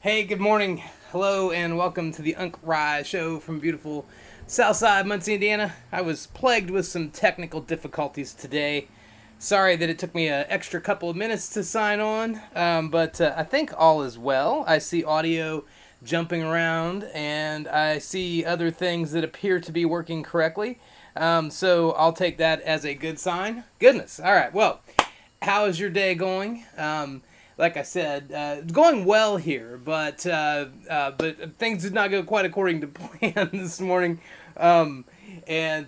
Hey, good morning. Hello, and welcome to the Unk Rye Show from beautiful Southside Muncie, Indiana. I was plagued with some technical difficulties today. Sorry that it took me an extra couple of minutes to sign on, but I think all is well. I see audio jumping around, and I see other things that appear to be working correctly. So I'll take that as a good sign. Goodness. All right. Well, how is your day going? Like I said, it's going well here, but things did not go quite according to plan this morning. And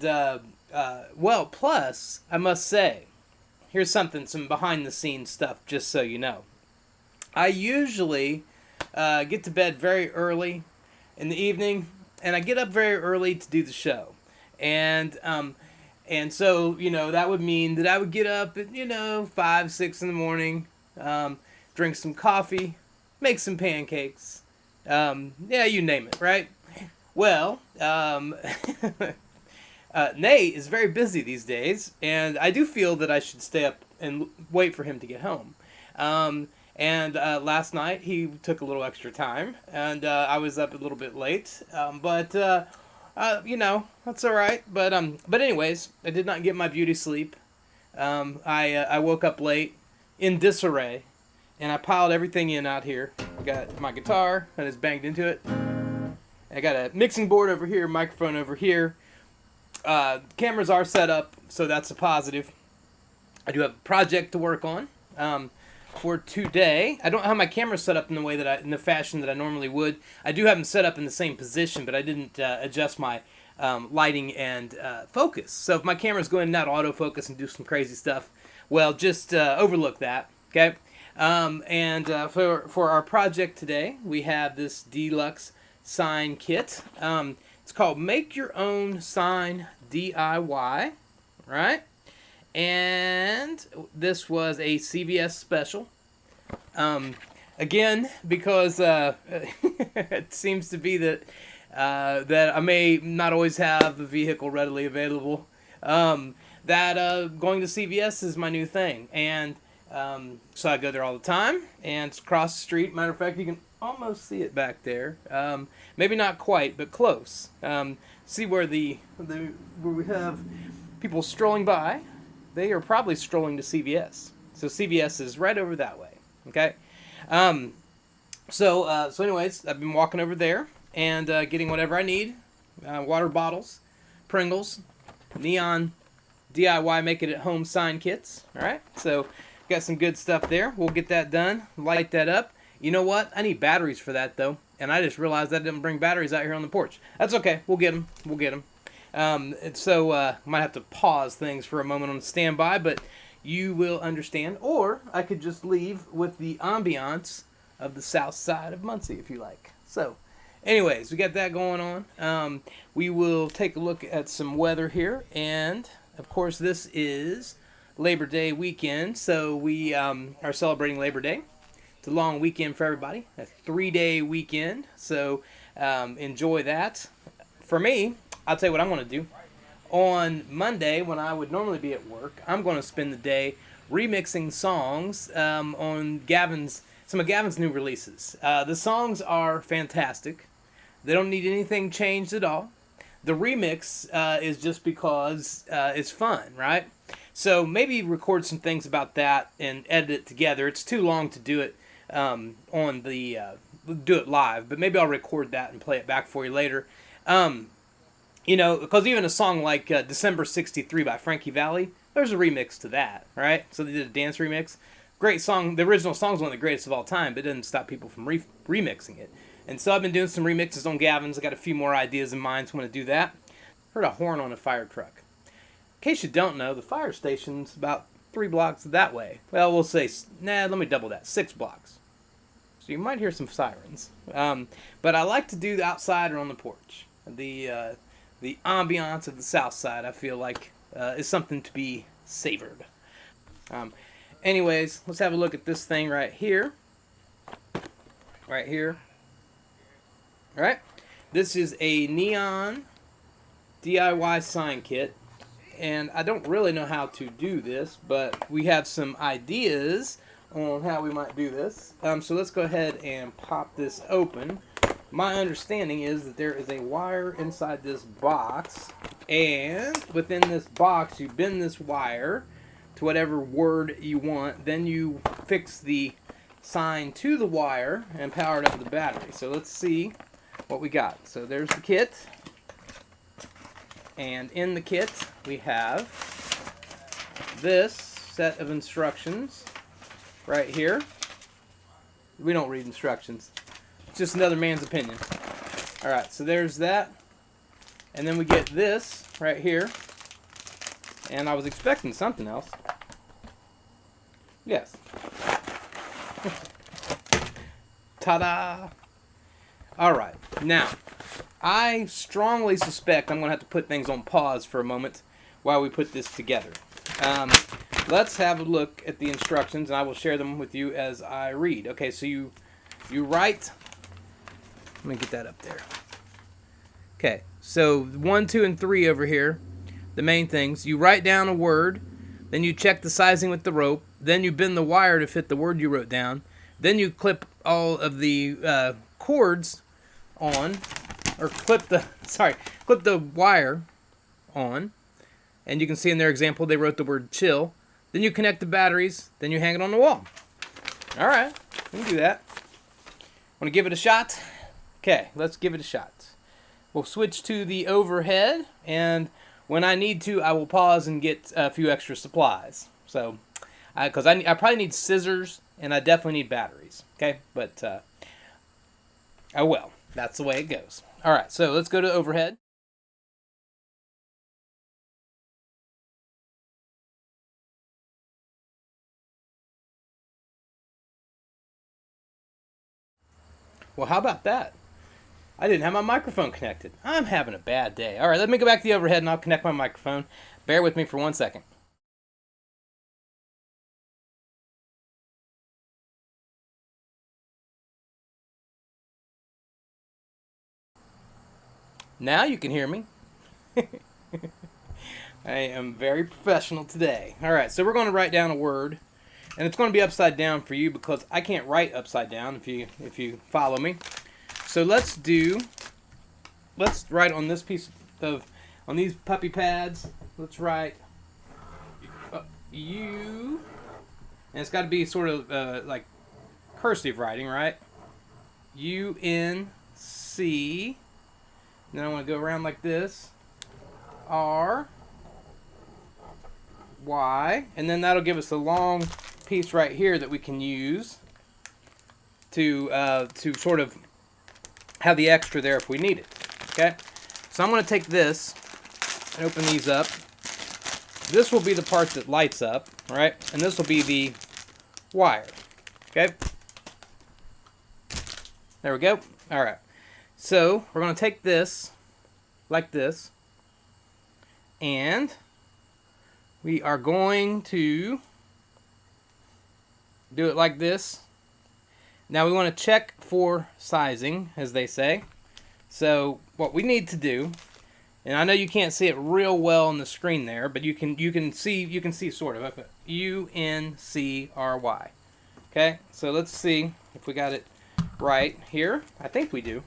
well, plus I must say, here's some behind the scenes stuff, just so you know. I usually get to bed very early in the evening, and I get up very early to do the show, and so that would mean that I would get up at 5, 6 in the morning. Drink some coffee, make some pancakes. Yeah, you name it, right? Well, Nate is very busy these days, and I do feel that I should stay up and wait for him to get home. And last night he took a little extra time, and I was up a little bit late. But that's all right. But anyways, I did not get my beauty sleep. I woke up late in disarray. And I piled everything in out here. I got my guitar that is banged into it. I got a mixing board over here, microphone over here. Cameras are set up, so that's a positive. I do have a project to work on for today. I don't have my cameras set up in the fashion that I normally would. I do have them set up in the same position, but I didn't adjust my lighting and focus. So if my cameras go in and out autofocus and do some crazy stuff, well, just overlook that. Okay. For our project today, we have this deluxe sign kit. It's called Make Your Own Sign DIY, right? And this was a CVS special. Again, because it seems to be that I may not always have the vehicle readily available. Going to CVS is my new thing, and so I go there all the time, and it's across the street. Matter of fact, you can almost see it back there. Maybe not quite, but close. See where where we have people strolling by. They are probably strolling to CVS. So CVS is right over that way. Okay. So anyways, I've been walking over there and getting whatever I need. Water bottles, Pringles, neon DIY make it at home sign kits. All right. So got some good stuff there. We'll get that done. Light that up. You know what? I need batteries for that, though. And I just realized I didn't bring batteries out here on the porch. That's okay. We'll get them. Might have to pause things for a moment on standby, but you will understand. Or I could just leave with the ambiance of the south side of Muncie, if you like. So, anyways, we got that going on. We will take a look at some weather here. And, of course, this is Labor Day weekend, so we are celebrating Labor Day. It's a long weekend for everybody, a 3-day weekend, so enjoy that. For me, I'll tell you what I'm going to do. On Monday, when I would normally be at work, I'm going to spend the day remixing songs on some of Gavin's new releases. The songs are fantastic. They don't need anything changed at all. The remix is just because it's fun, right? So maybe record some things about that and edit it together. It's too long to do it do it live, but maybe I'll record that and play it back for you later. Because even a song like December 63 by Frankie Valli, there's a remix to that, right? So they did a dance remix. Great song. The original song's one of the greatest of all time, but it doesn't stop people from remixing it. And so I've been doing some remixes on Gavin's. I got a few more ideas in mind, so I'm going to do that. Heard a horn on a fire truck. In case you don't know, the fire station's about 3 blocks that way. Well, we'll say, let me double that, 6 blocks. So you might hear some sirens. But I like to do the outside or on the porch. The ambiance of the south side, I feel like, is something to be savored. Anyways, let's have a look at this thing right here. Right here. All right. This is a neon DIY sign kit. And I don't really know how to do this, but we have some ideas on how we might do this. So let's go ahead and pop this open. My understanding is that there is a wire inside this box, and within this box you bend this wire to whatever word you want. Then you fix the sign to the wire and power it up with the battery. So let's see what we got. So there's the kit, and in the kit we have this set of instructions right here. We don't read instructions. It's just another man's opinion. Alright, so there's that. And then we get this right here. And I was expecting something else. Yes. Ta-da! Alright, now, I strongly suspect I'm going to have to put things on pause for a moment while we put this together. Let's have a look at the instructions, and I will share them with you as I read. Okay, so you write... Let me get that up there. Okay, so 1, 2, and 3 over here, the main things. You write down a word, then you check the sizing with the rope, then you bend the wire to fit the word you wrote down, then you clip all of the cords on, or clip the wire on, and you can see in their example they wrote the word chill. Then you connect the batteries, then you hang it on the wall. Alright, we can do that. Want to give it a shot? Okay, let's give it a shot. We'll switch to the overhead, and when I need to, I will pause and get a few extra supplies. So, because I probably need scissors, and I definitely need batteries. Okay, but, oh well, that's the way it goes. Alright, so let's go to overhead. Well, how about that? I didn't have my microphone connected. I'm having a bad day. All right, let me go back to the overhead and I'll connect my microphone. Bear with me for 1 second. Now you can hear me. I am very professional today. All right, so we're going to write down a word, and it's going to be upside down for you because I can't write upside down if you follow me. So let's write on this piece on these puppy pads. Let's write U, and it's got to be sort of like cursive writing, right? U-N-C. Then I want to go around like this. R-Y, and then that'll give us a long piece right here that we can use to sort of have the extra there if we need it. Okay, so I'm going to take this and open these up. This will be the part that lights up, right? And this will be the wire. Okay, there we go. All right, so we're going to take this like this, and we are going to do it like this. Now we want to check for sizing, as they say. So what we need to do, and I know you can't see it real well on the screen there, but you can see sort of U-N-C-R-Y. Okay, so let's see if we got it right here. I think we do.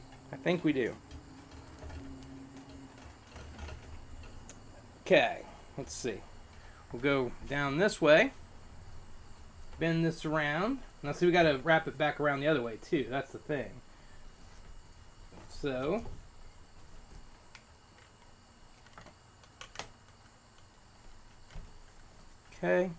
Okay, let's see. We'll go down this way, bend this around. Now see, we got to wrap it back around the other way too. That's the thing. So okay.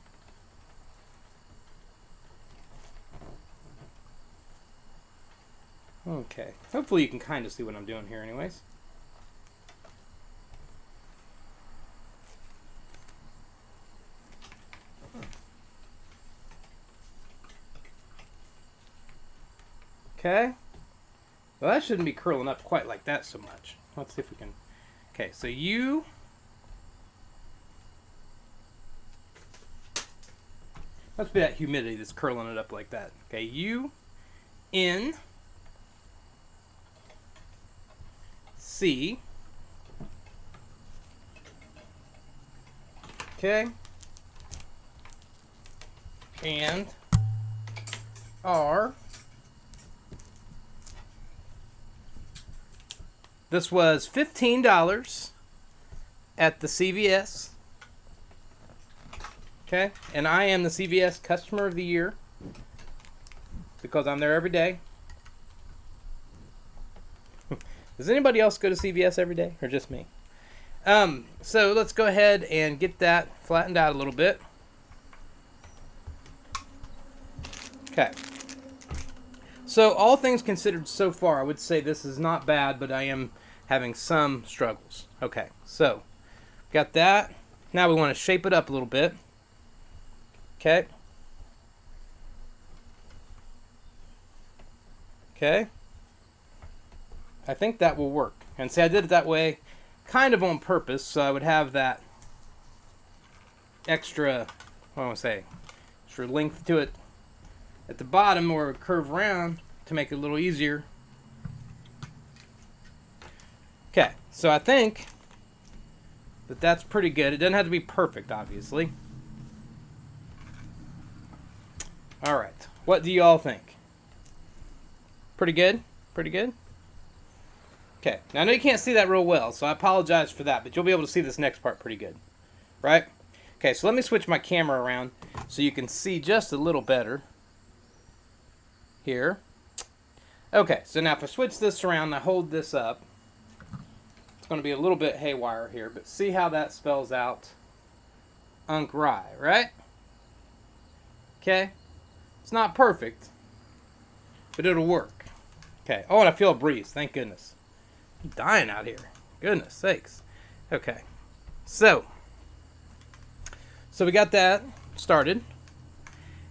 Okay. Hopefully you can kind of see what I'm doing here anyways. Okay. Well, that shouldn't be curling up quite like that so much. Let's see if we can. Okay, so U. Must be that humidity that's curling it up like that. Okay, U, N, C. Okay. And are, this was $15 at the CVS. Okay, and I am the CVS Customer of the Year because I'm there every day. Does anybody else go to CVS every day, or just me? So let's go ahead and get that flattened out a little bit. Okay. So all things considered so far, I would say this is not bad, but I am having some struggles. Okay, so got that. Now we want to shape it up a little bit. Okay. Okay. I think that will work. And see, I did it that way kind of on purpose, so I would have that extra, what do I want to say, extra length to it at the bottom, or curve around to make it a little easier. Okay, so I think that that's pretty good. It doesn't have to be perfect, obviously. All right, what do you all think? Pretty good? Pretty good? Okay, now I know you can't see that real well, so I apologize for that, but you'll be able to see this next part pretty good, right? Okay, so let me switch my camera around so you can see just a little better here. Okay, so now if I switch this around and I hold this up, it's going to be a little bit haywire here, but see how that spells out Unk Rye, right? Okay, it's not perfect, but it'll work. Okay, oh, and I feel a breeze, thank goodness. I'm dying out here. Goodness sakes. Okay. So we got that started.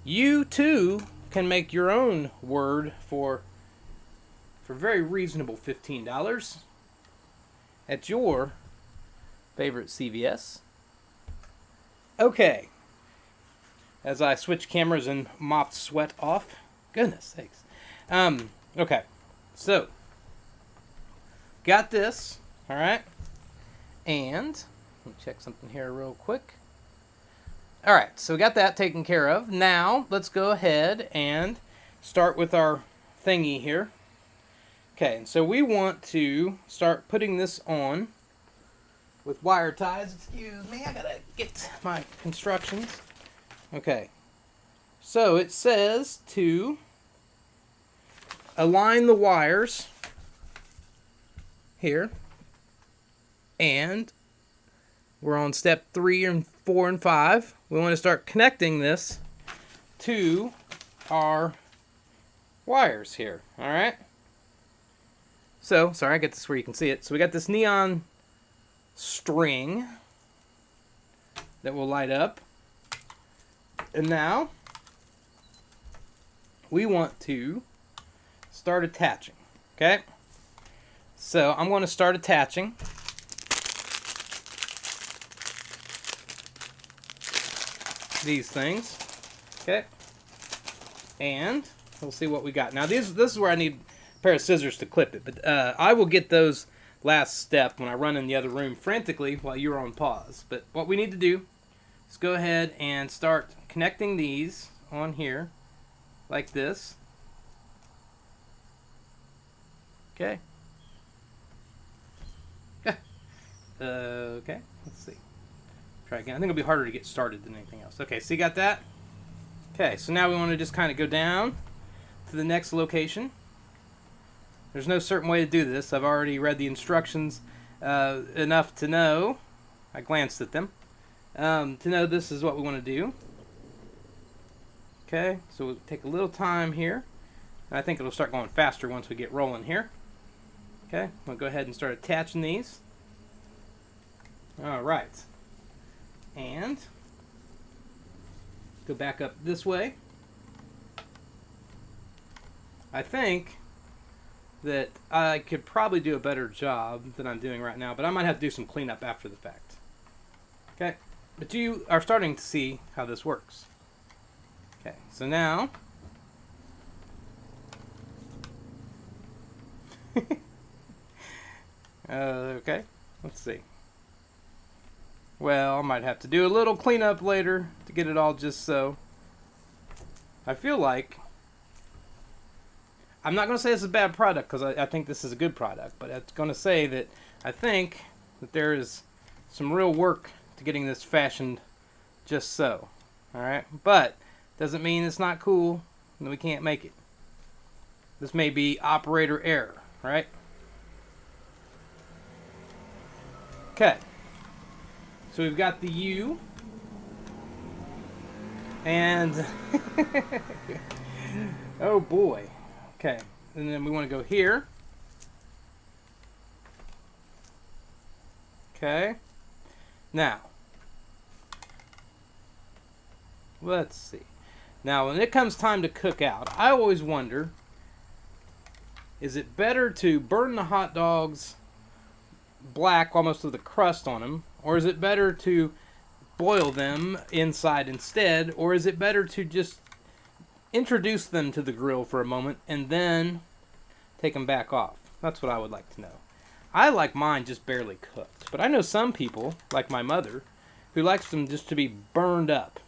You too can make your own word for very reasonable $15 at your favorite CVS. Okay. As I switch cameras and mop sweat off. Goodness sakes. Okay. So got this, all right, and let me check something here real quick. All right, so we got that taken care of. Now let's go ahead and start with our thingy here. Okay, and so we want to start putting this on with wire ties. Excuse me, I gotta get my instructions. Okay, so it says to align the wires here, and we're on step 3 and 4 and 5. We want to start connecting this to our wires here. All right, so sorry, I get this where you can see it. So we got this neon string that will light up, and now we want to start attaching. Okay, so I'm going to start attaching. These things. Okay, and we'll see what we got. Now this is where I need a pair of scissors to clip it, but I will get those last step when I run in the other room frantically while you're on pause. But what we need to do is go ahead and start connecting these on here like this. Okay. Okay, let's see. Try again. I think it'll be harder to get started than anything else. Okay, so you got that? Okay, so now we want to just kind of go down to the next location. There's no certain way to do this. I've already read the instructions enough to know. I glanced at them. To know this is what we want to do. Okay, so we'll take a little time here. And I think it'll start going faster once we get rolling here. Okay, we'll go ahead and start attaching these. All right. And go back up this way. I think that I could probably do a better job than I'm doing right now, but I might have to do some cleanup after the fact. Okay, but you are starting to see how this works. Okay, so now okay, let's see. Well, I might have to do a little cleanup later to get it all just so. I feel like I'm not going to say this is a bad product because I think this is a good product, but I'm going to say that I think that there is some real work to getting this fashioned just so. All right, but doesn't mean it's not cool and we can't make it. This may be operator error, right? Okay, so we've got the U, and oh boy. Okay, and then we want to go here. Okay, now let's see. Now when it comes time to cook out, I always wonder, is it better to burn the hot dogs black almost with a crust on them, or is it better to boil them inside instead, or is it better to just introduce them to the grill for a moment and then take them back off? That's what I would like to know. I like mine just barely cooked, but I know some people, like my mother, who likes them just to be burned up.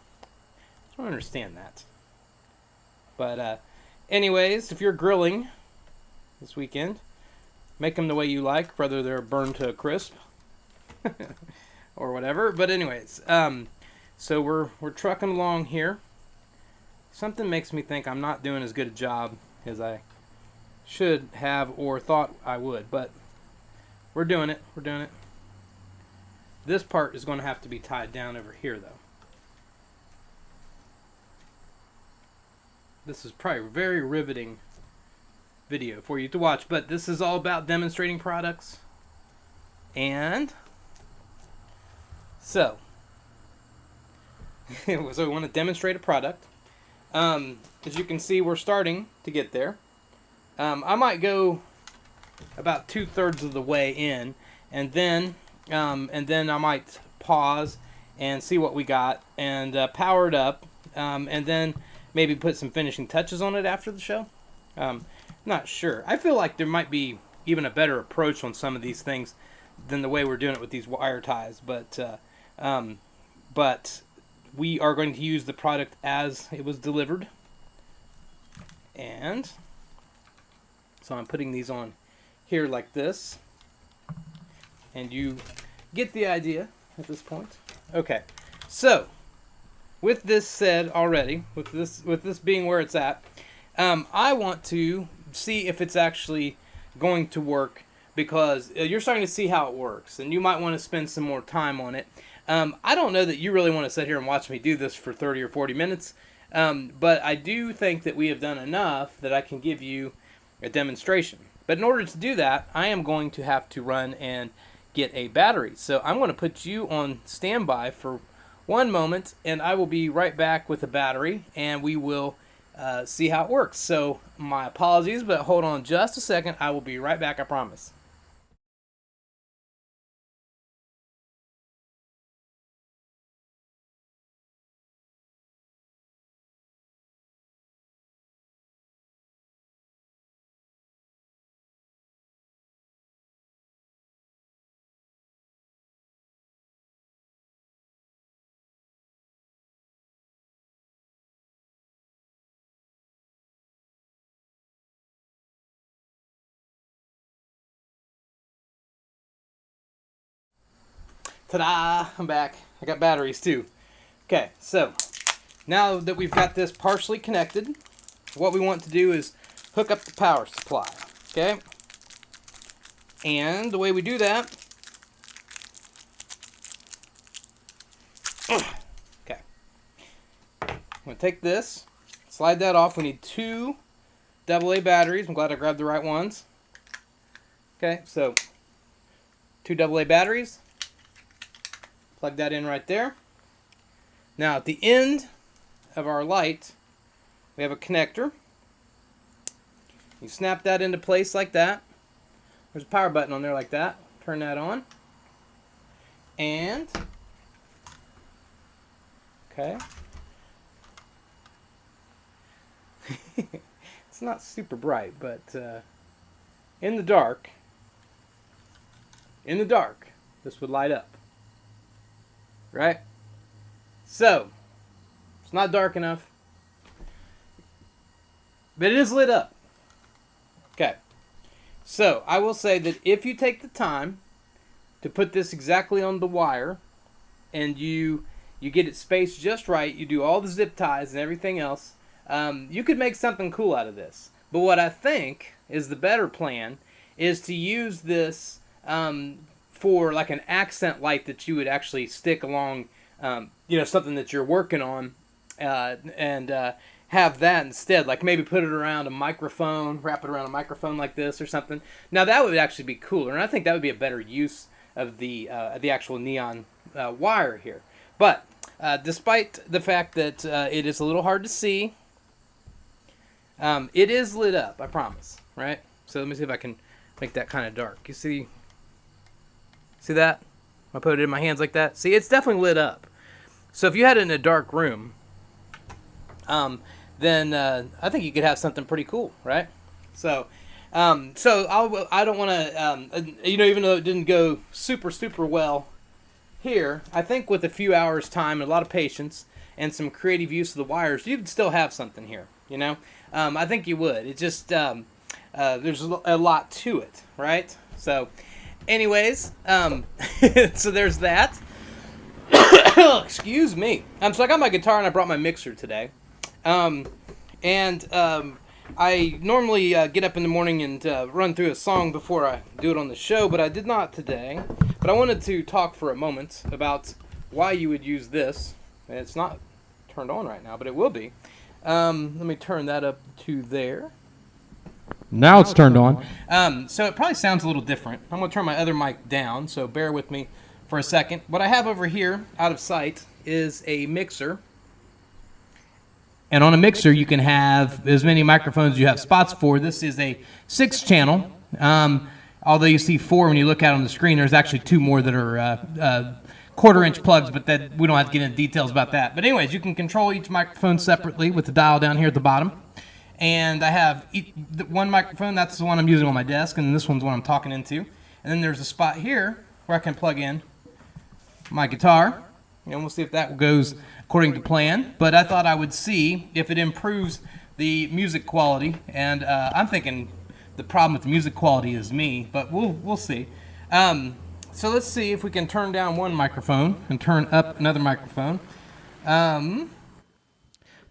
I don't understand that. But anyways, if you're grilling this weekend, make them the way you like, whether they're burned to a crisp or whatever. But anyways, so we're trucking along here. Something makes me think I'm not doing as good a job as I should have or thought I would, but we're doing it. We're doing it. This part is going to have to be tied down over here, though. This is probably a very riveting video for you to watch, but this is all about demonstrating products. And so we want to demonstrate a product. As you can see, we're starting to get there. I might go about 2/3 of the way in, and then I might pause and see what we got and power it up, and then maybe put some finishing touches on it after the show. Not sure. I feel like there might be even a better approach on some of these things than the way we're doing it with these wire ties, but we are going to use the product as it was delivered. And so I'm putting these on here like this, and you get the idea at this point. Okay, so with this said already, with this being where it's at, I want to see if it's actually going to work, because you're starting to see how it works, and you might want to spend some more time on it. I don't know that you really want to sit here and watch me do this for 30 or 40 minutes, but I do think that we have done enough that I can give you a demonstration. But in order to do that, I am going to have to run and get a battery. So I'm going to put you on standby for one moment, and I will be right back with a battery, and we will see how it works. So my apologies, but hold on just a second. I will be right back, I promise. Ta-da! I'm back. I got batteries too. Okay, so now that we've got this partially connected, what we want to do is hook up the power supply. Okay? And the way we do that... Okay. I'm going to take this, slide that off. We need 2 AA batteries. I'm glad I grabbed the right ones. Okay, so 2 AA batteries. Plug that in right there. Now at the end of our light, we have a connector. You snap that into place like that. There's a power button on there like that. Turn that on. And, okay. It's not super bright, but in the dark, this would light up. Right? So, it's not dark enough, but it is lit up. Okay. So I will say that if you take the time to put this exactly on the wire, and you get it spaced just right, you do all the zip ties and everything else, you could make something cool out of this. But what I think is the better plan is to use this for like an accent light that you would actually stick along, something that you're working on, and have that instead. Like maybe put it around a microphone, wrap it around a microphone like this or something. Now that would actually be cooler, and I think that would be a better use of the actual neon wire here. But despite the fact that it is a little hard to see, it is lit up, I promise, right? So let me see if I can make that kind of dark. You see that? I put it in my hands like that. See, it's definitely lit up. So if you had it in a dark room, then I think you could have something pretty cool, right? So I don't want to, even though it didn't go super well here, I think with a few hours time and a lot of patience and some creative use of the wires, you'd still have something here, I think you would. It just, there's a lot to it, right? So anyways, so there's that. Excuse me. So I got my guitar and I brought my mixer today. I normally get up in the morning and run through a song before I do it on the show, but I did not today. But I wanted to talk for a moment about why you would use this. And it's not turned on right now, but it will be. Let me turn that up to there. Now it's turned on. So it probably sounds a little different. I'm going to turn my other mic down, so bear with me for a second. What I have over here, out of sight, is a mixer. And on a mixer, you can have as many microphones as you have spots for. This is a 6-channel. Although you see 4 when you look out on the screen, there's actually 2 more that are quarter-inch plugs, but that we don't have to get into details about that. But anyways, you can control each microphone separately with the dial down here at the bottom. And I have one microphone, that's the one I'm using on my desk, and this one's the one I'm talking into. And then there's a spot here where I can plug in my guitar. And we'll see if that goes according to plan. But I thought I would see if it improves the music quality. And I'm thinking the problem with the music quality is me, but we'll see. So let's see if we can turn down one microphone and turn up another microphone.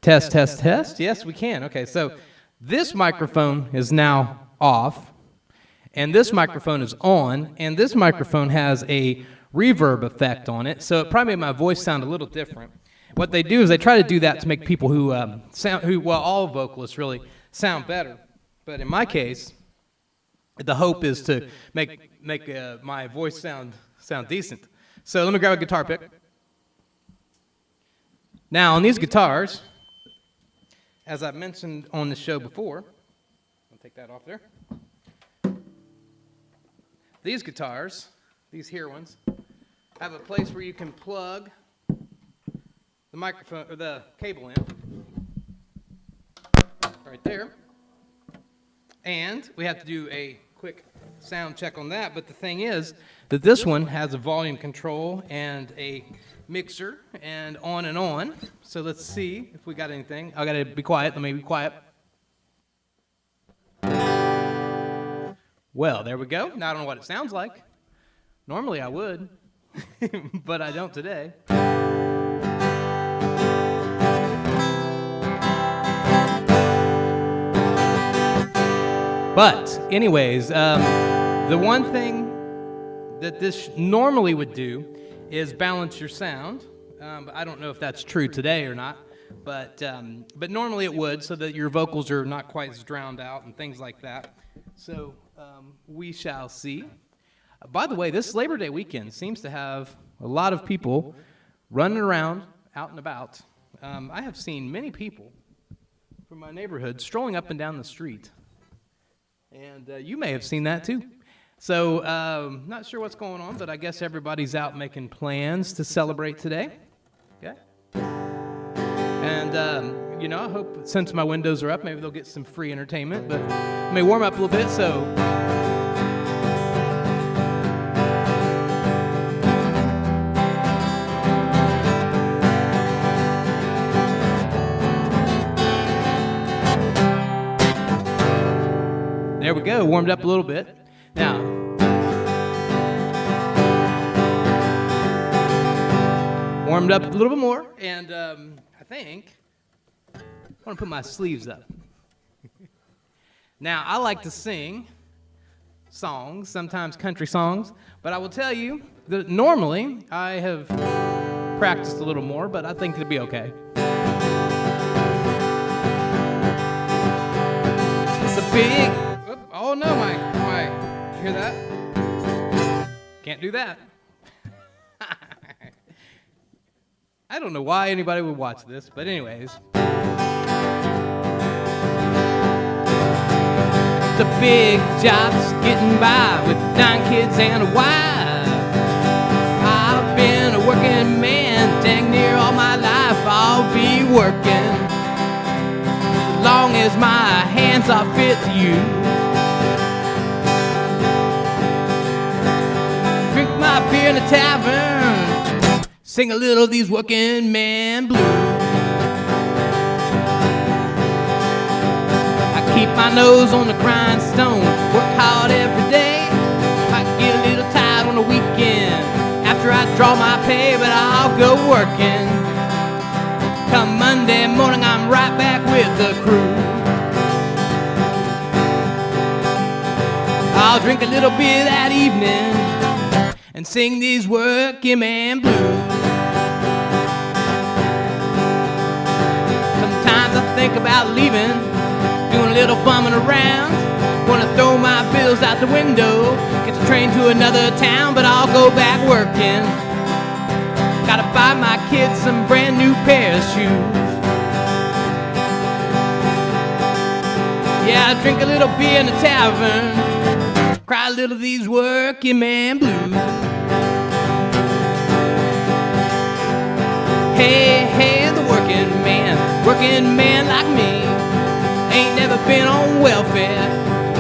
Test. Yes, we can. Okay, so this microphone is now off, and this microphone is on, and this microphone has a reverb effect on it, so it probably made my voice sound a little different. What they do is they try to do that to make people who all vocalists really sound better. But in my case, the hope is to make my voice sound decent. So let me grab a guitar pick. Now on these guitars, as I've mentioned on the show before, I'll take that off there. These guitars, these here ones, have a place where you can plug the microphone or the cable in, right there. And we have to do a quick sound check on that. But the thing is that this one has a volume control and a mixer and on. So let's see if we got anything. I gotta be quiet. Let me be quiet. Well, there we go. Now I don't know what it sounds like. Normally I would, but I don't today. But anyways, the one thing that this normally would do is balance your sound. But I don't know if that's true today or not. But normally it would, so that your vocals are not quite as drowned out and things like that. So we shall see. By the way, this Labor Day weekend seems to have a lot of people running around, out and about. I have seen many people from my neighborhood strolling up and down the street. And you may have seen that too. So, not sure what's going on, but I guess everybody's out making plans to celebrate today. Okay? And, I hope since my windows are up, maybe they'll get some free entertainment. But let me warm up a little bit, so... There we go, warmed up a little bit. Now, warmed up a little bit more, and I think I want to put my sleeves up. Now, I like to sing songs, sometimes country songs, but I will tell you that normally I have practiced a little more, but I think it'll be okay. It's a big, oh no, my, you hear that? Can't do that. I don't know why anybody would watch this, but anyways. It's a big job just getting by with 9 kids and a wife. I've been a working man dang near all my life. I'll be working as long as my hands are fit to use. Drink my beer in the tavern, sing a little of these working man blues. Keep my nose on the grindstone, work hard every day. Might get a little tired on the weekend after I draw my pay, but I'll go working. Come Monday morning, I'm right back with the crew. I'll drink a little beer that evening and sing these working man blues. Sometimes I think about leaving, doing a little bumming around. Wanna throw my bills out the window, catch a train to another town, but I'll go back working. Gotta buy my kids some brand new pair of shoes. Yeah, I drink a little beer in the tavern, cry a little of these working man blues. Hey, hey, the working man like me ain't never been on welfare.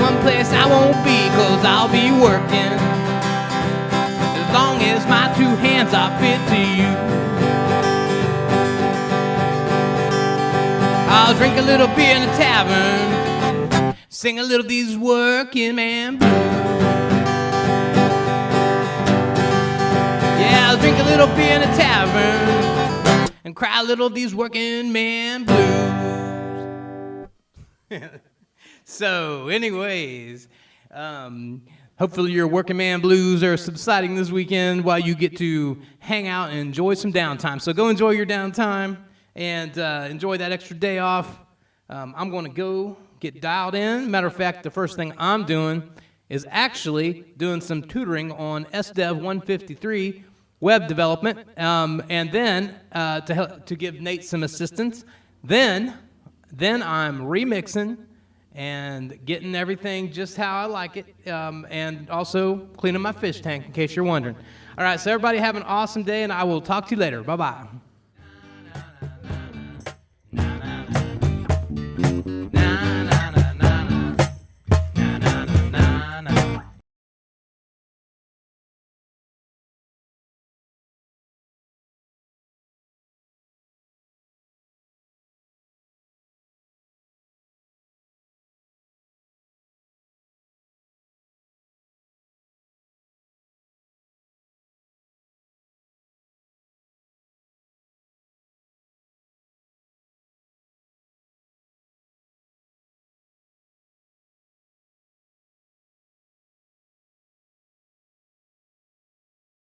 One place I won't be, 'cause I'll be working as long as my 2 hands are fit to use. I'll drink a little beer in the tavern, sing a little of these working man blues. Yeah, I'll drink a little beer in the tavern and cry a little of these working man blues. So, anyways, hopefully your working man blues are subsiding this weekend while you get to hang out and enjoy some downtime. So go enjoy your downtime and enjoy that extra day off. I'm going to go get dialed in. Matter of fact, the first thing I'm doing is actually doing some tutoring on SDev 153 web development, and then to give Nate some assistance. Then I'm remixing and getting everything just how I like it, and also cleaning my fish tank, in case you're wondering. All right, so everybody have an awesome day, and I will talk to you later. Bye-bye.